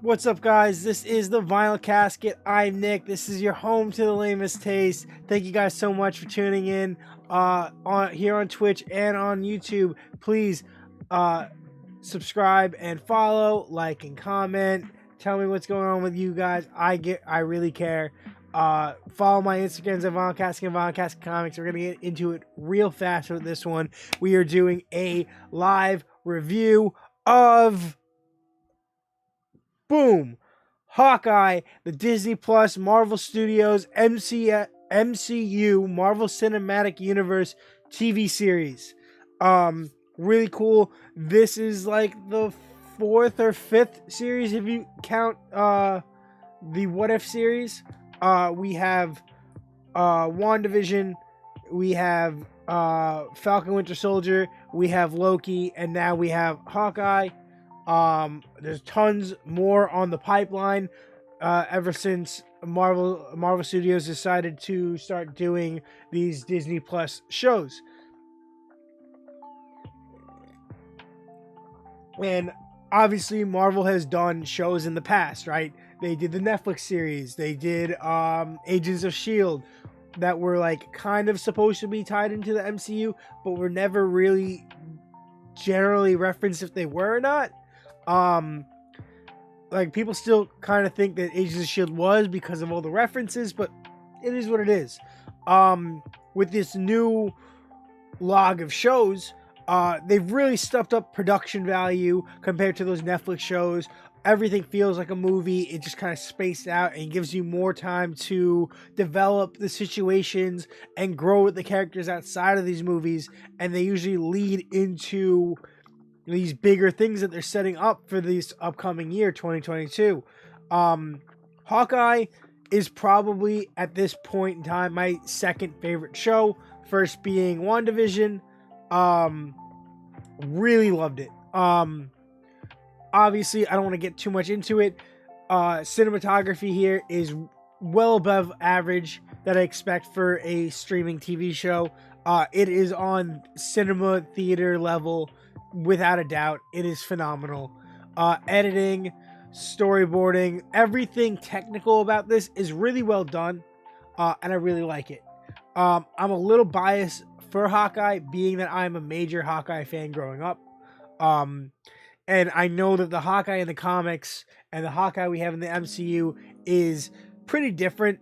What's up, guys? This is the Vinyl Casket. I'm Nick. This is your home to the lamest taste. Thank you guys so much for tuning in on here on Twitch and on YouTube. Please subscribe and follow, like and comment. Tell me what's going on with you guys. I really care. Follow my Instagrams at Vinyl Casket and Vinyl Casket Comics. We're gonna get into it real fast with this one. We are doing a live review of boom, Hawkeye, the Disney Plus Marvel Studios MCU Marvel Cinematic Universe TV series. Really cool. This is like the fourth or fifth series if you count the What If series. We have WandaVision, we have Falcon Winter Soldier, we have Loki, and now we have Hawkeye. There's tons more on the pipeline ever since Marvel Studios decided to start doing these Disney Plus shows. And obviously Marvel has done shows in the past, right? They did the Netflix series, they did Agents of S.H.I.E.L.D. that were like kind of supposed to be tied into the MCU, but were never really generally referenced if they were or not. Like people still kind of think that Agents of S.H.I.E.L.D. was because of all the references, but it is what it is. With this new log of shows, they've really stepped up production value compared to those Netflix shows. Everything feels like a movie. It just kind of spaced out and gives you more time to develop the situations and grow with the characters outside of these movies. And they usually lead into these bigger things that they're setting up for this upcoming year, 2022. Hawkeye is probably, at this point in time, my second favorite show. First being WandaVision. Really loved it. Obviously, I don't want to get too much into it. Cinematography here is well above average that I expect for a streaming TV show. It is on cinema theater level. Without a doubt, it is phenomenal. Editing, storyboarding, everything technical about this is really well done, and I really like it. I'm a little biased for Hawkeye, being that I'm a major Hawkeye fan growing up. And I know that the Hawkeye in the comics and the Hawkeye we have in the MCU is pretty different.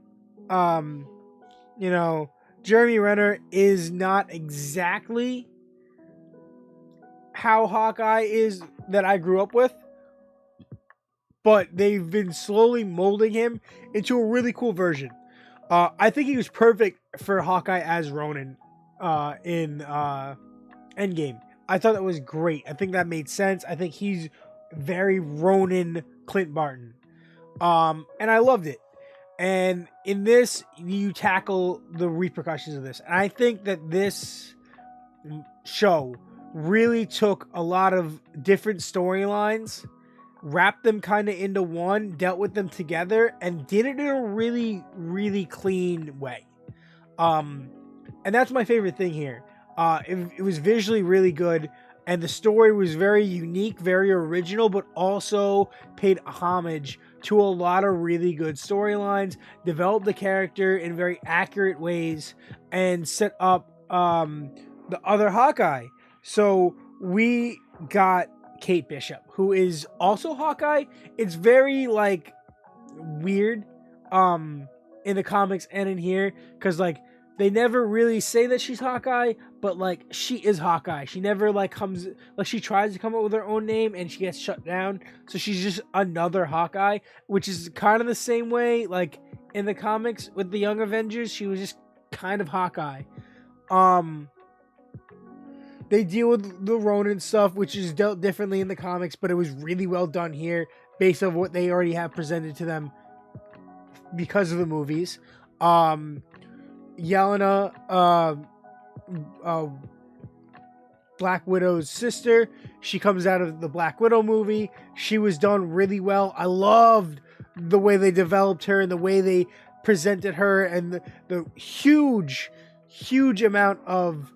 Jeremy Renner is not exactly how Hawkeye is that I grew up with, but they've been slowly molding him into a really cool version. I think he was perfect for Hawkeye as Ronin in Endgame. I thought that was great. I think that made sense. I think he's very Ronin Clint Barton. And I loved it. And in this, you tackle the repercussions of this. And I think that this show really took a lot of different storylines, wrapped them kind of into one, dealt with them together, and did it in a really, really clean way. And that's my favorite thing here. It was visually really good, and the story was very unique, very original, but also paid homage to a lot of really good storylines, developed the character in very accurate ways, and set up the other Hawkeye. So we got Kate Bishop, who is also Hawkeye. It's very like weird in the comics and in here, because like they never really say that she's Hawkeye, but like she is Hawkeye. She never like comes, like she tries to come up with her own name and she gets shut down. So she's just another Hawkeye, which is kind of the same way like in the comics with the Young Avengers. She was just kind of Hawkeye. They deal with the Ronin stuff, which is dealt differently in the comics, but it was really well done here based on what they already have presented to them because of the movies. Yelena, Black Widow's sister, she comes out of the Black Widow movie. She was done really well. I loved the way they developed her and the way they presented her, and the huge amount of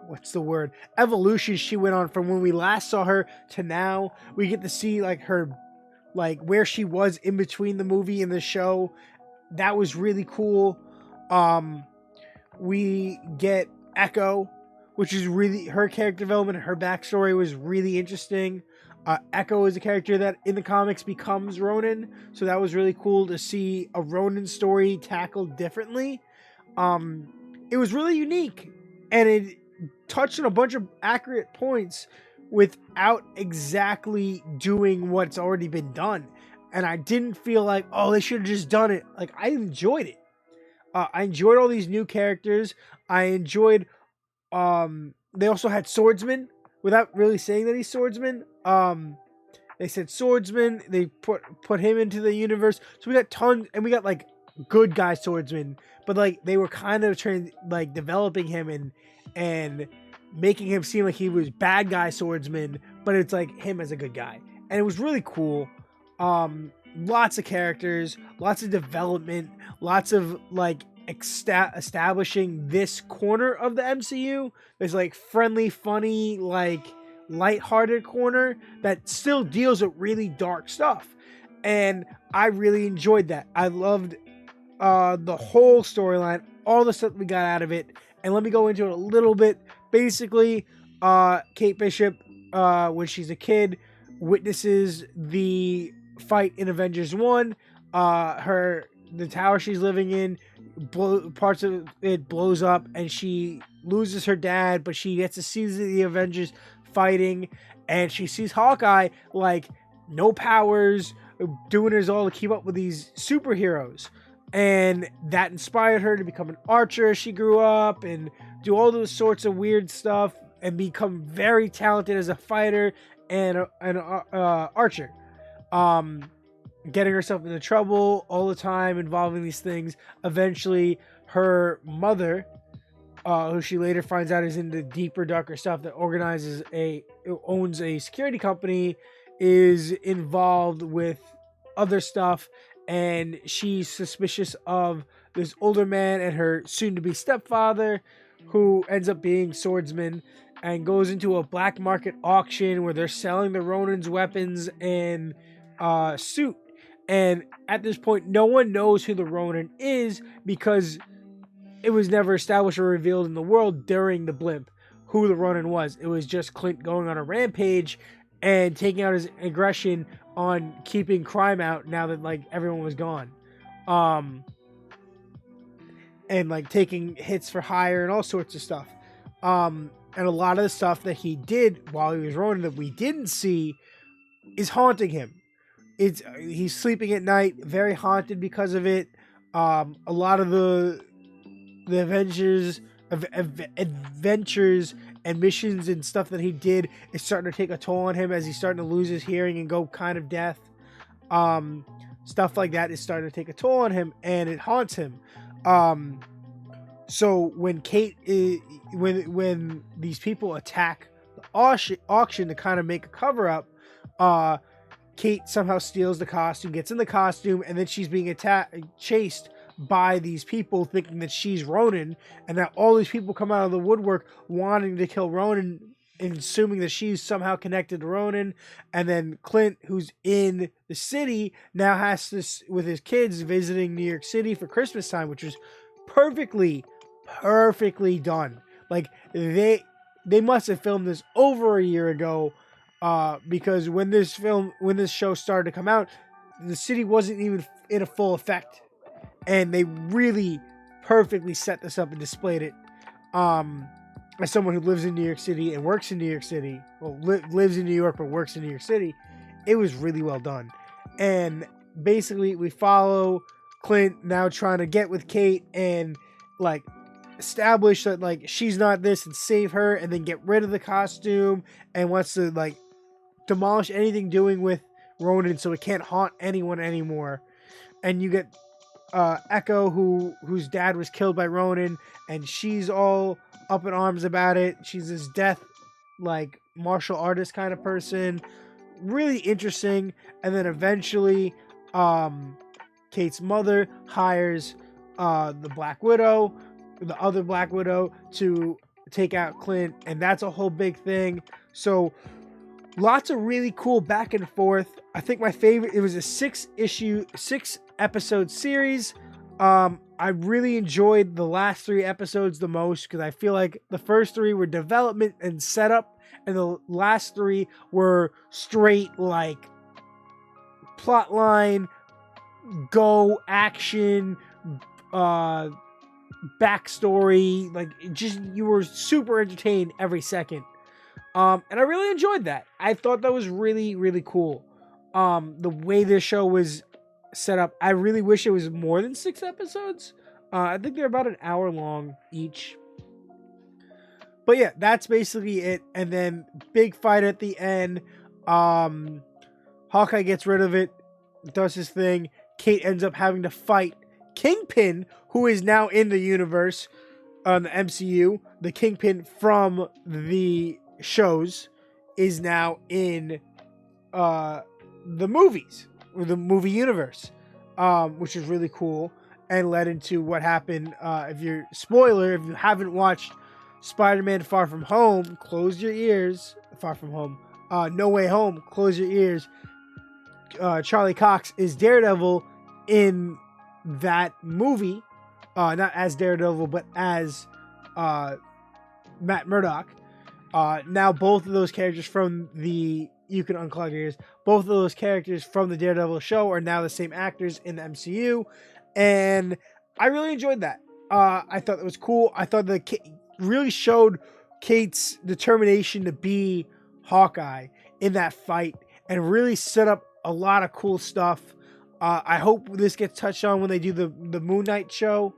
what's the word, evolution she went on from when we last saw her to now. We get to see like her, like where she was in between the movie and the show. That was really cool. We get Echo, which is really, her character development, her backstory was really interesting. Echo is a character that in the comics becomes Ronin, so that was really cool to see a Ronin story tackled differently. It was really unique, and it touched on a bunch of accurate points without exactly doing what's already been done. And I didn't feel like, oh, they should have just done it. Like, I enjoyed it. I enjoyed all these new characters. I enjoyed, they also had swordsman without really saying that he's swordsman. They said swordsman. They put him into the universe. So we got tons, and we got like good guy swordsman, but like they were kind of like developing him and making him seem like he was bad guy swordsman, but it's like him as a good guy, and it was really cool. Lots of characters, lots of development, lots of like establishing this corner of the MCU. There's like friendly, funny, like lighthearted corner that still deals with really dark stuff, and I really enjoyed that. I loved the whole storyline, all the stuff we got out of it, and let me go into it a little bit. Basically, Kate Bishop, when she's a kid, witnesses the fight in Avengers 1. The tower she's living in, parts of it blows up, and she loses her dad, but she gets to see the Avengers fighting, and she sees Hawkeye, like, no powers, doing his all to keep up with these superheroes. And that inspired her to become an archer as she grew up and do all those sorts of weird stuff and become very talented as a fighter and an archer. Getting herself into trouble all the time, involving these things. Eventually, her mother, who she later finds out is into deeper, darker stuff, that owns a security company, is involved with other stuff, and she's suspicious of this older man and her soon-to-be stepfather, who ends up being swordsman, and goes into a black market auction where they're selling the Ronin's weapons and suit. And at this point, no one knows who the Ronin is because it was never established or revealed in the world during the blimp who the Ronin was. It was just Clint going on a rampage and taking out his aggression on keeping crime out now that like everyone was gone. And like taking hits for hire and all sorts of stuff. And a lot of the stuff that he did while he was Ronin that we didn't see is haunting him. He's sleeping at night, very haunted because of it. A lot of the adventures and missions and stuff that he did is starting to take a toll on him as he's starting to lose his hearing and go kind of deaf. Stuff like that is starting to take a toll on him, and it haunts him. So when when these people attack the auction to kind of make a cover up, Kate somehow steals the costume, gets in the costume, and then she's being chased by these people thinking that she's Ronin, and that all these people come out of the woodwork wanting to kill Ronin and assuming that she's somehow connected to Ronin. And then Clint, who's in the city, now has to, with his kids, visiting New York City for Christmas time, which was perfectly done. Like, they must have filmed this over a year ago, because when this show started to come out, the city wasn't even in a full effect, and they really perfectly set this up and displayed it. As someone who lives in New York City and works in New York City, well, lives in New York but works in New York City, it was really well done. And basically, we follow Clint now trying to get with Kate and like establish that like she's not this and save her, and then get rid of the costume and wants to like demolish anything doing with Ronin so it can't haunt anyone anymore. And you get Echo, whose dad was killed by Ronin, and she's all up in arms about it. She's this death like martial artist kind of person, really interesting. And then eventually Kate's mother hires the other Black Widow to take out Clint, and that's a whole big thing. So lots of really cool back and forth. I think my favorite, it was a 6-episode series. I really enjoyed the last 3 episodes the most because I feel like the first 3 were development and setup, and the last 3 were straight like plot line, go action, backstory. Like, just, you were super entertained every second. And I really enjoyed that. I thought that was really, really cool. The way this show was set up, I really wish it was more than 6 episodes. I think they're about an hour long each. But yeah, that's basically it. And then big fight at the end. Hawkeye gets rid of it, does his thing. Kate ends up having to fight Kingpin, who is now in the universe, the MCU. The Kingpin from the shows is now in the movies, or the movie universe, which is really cool, and led into what happened. If you haven't watched Spider-Man Far From Home, close your ears. Far From Home, No Way Home, close your ears. Charlie Cox is Daredevil in that movie, not as Daredevil, but as Matt Murdock. Now both of those characters from the, you can unclog your ears, both of those characters from the Daredevil show are now the same actors in the MCU, and I really enjoyed that. I thought it was cool. I thought that really showed Kate's determination to be Hawkeye in that fight, and really set up a lot of cool stuff. I hope this gets touched on when they do the Moon Knight show.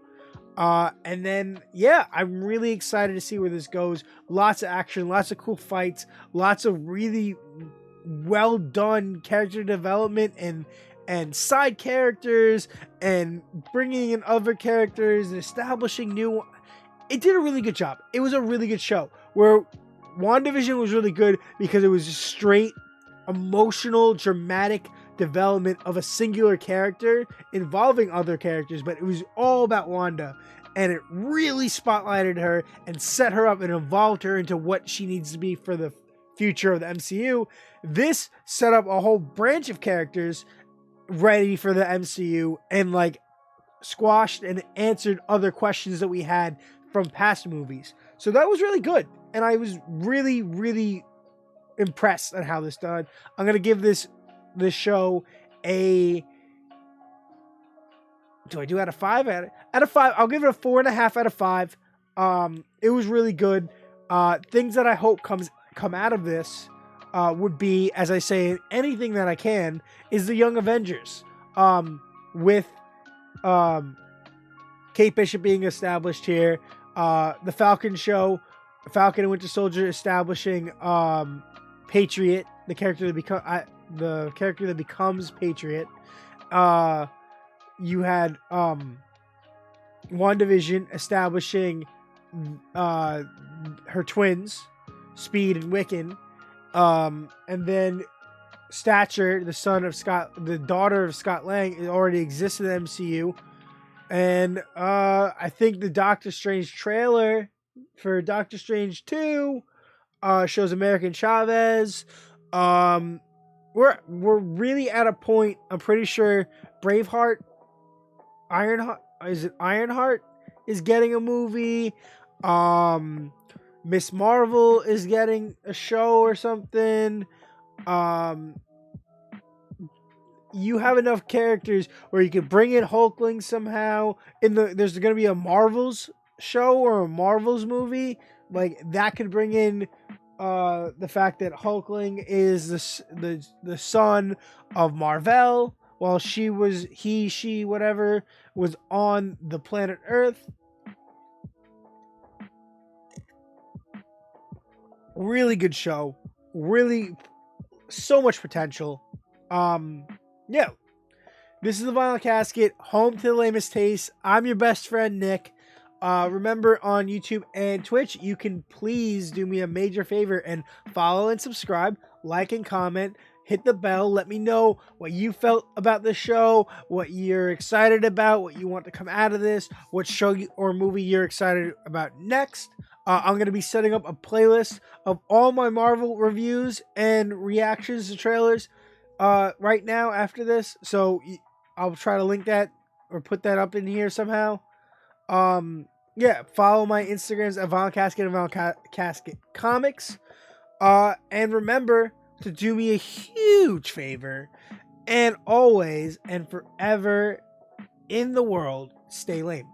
And then, yeah, I'm really excited to see where this goes. Lots of action, lots of cool fights, lots of really well done character development and side characters, and bringing in other characters and establishing new. It did a really good job. It was a really good show. Where WandaVision was really good because it was just straight emotional, dramatic development of a singular character involving other characters, but it was all about Wanda, and it really spotlighted her and set her up and evolved her into what she needs to be for the future of the MCU. This set up a whole branch of characters ready for the MCU, and like squashed and answered other questions that we had from past movies. So that was really good, and I was really, really impressed at how this done. I'm gonna give this show a, do I do out of 5? Out of 5, I'll give it a 4.5 out of 5. It was really good. Things that I hope come out of this would be, as I say, anything that I can, is the Young Avengers, with Kate Bishop being established here, the Falcon show, Falcon and Winter Soldier establishing Patriot, the character that becomes Patriot. You had WandaVision establishing her twins, Speed and Wiccan, and then Stature, the daughter of Scott Lang, already exists in the MCU, and I think the Doctor Strange trailer for Doctor Strange 2 shows American Chavez. We're really at a point. I'm pretty sure Ironheart is getting a movie. Miss Marvel is getting a show or something. You have enough characters where you could bring in Hulkling somehow. There's going to be a Marvels show or a Marvels movie. Like, that could bring in the fact that Hulkling is the son of Marvel, while she was on the planet Earth. Really good show. Really, so much potential. Yeah. This is the Vinyl Casket, home to the lamest taste. I'm your best friend, Nick. Remember, on YouTube and Twitch, you can please do me a major favor and follow and subscribe, like and comment, hit the bell. Let me know what you felt about the show, what you're excited about, what you want to come out of this, what show or movie you're excited about next. I'm going to be setting up a playlist of all my Marvel reviews and reactions to trailers right now after this. So I'll try to link that or put that up in here somehow. Yeah, follow my Instagrams at Von Casket and Von Casket Comics. And remember to do me a huge favor and always and forever in the world, stay lame.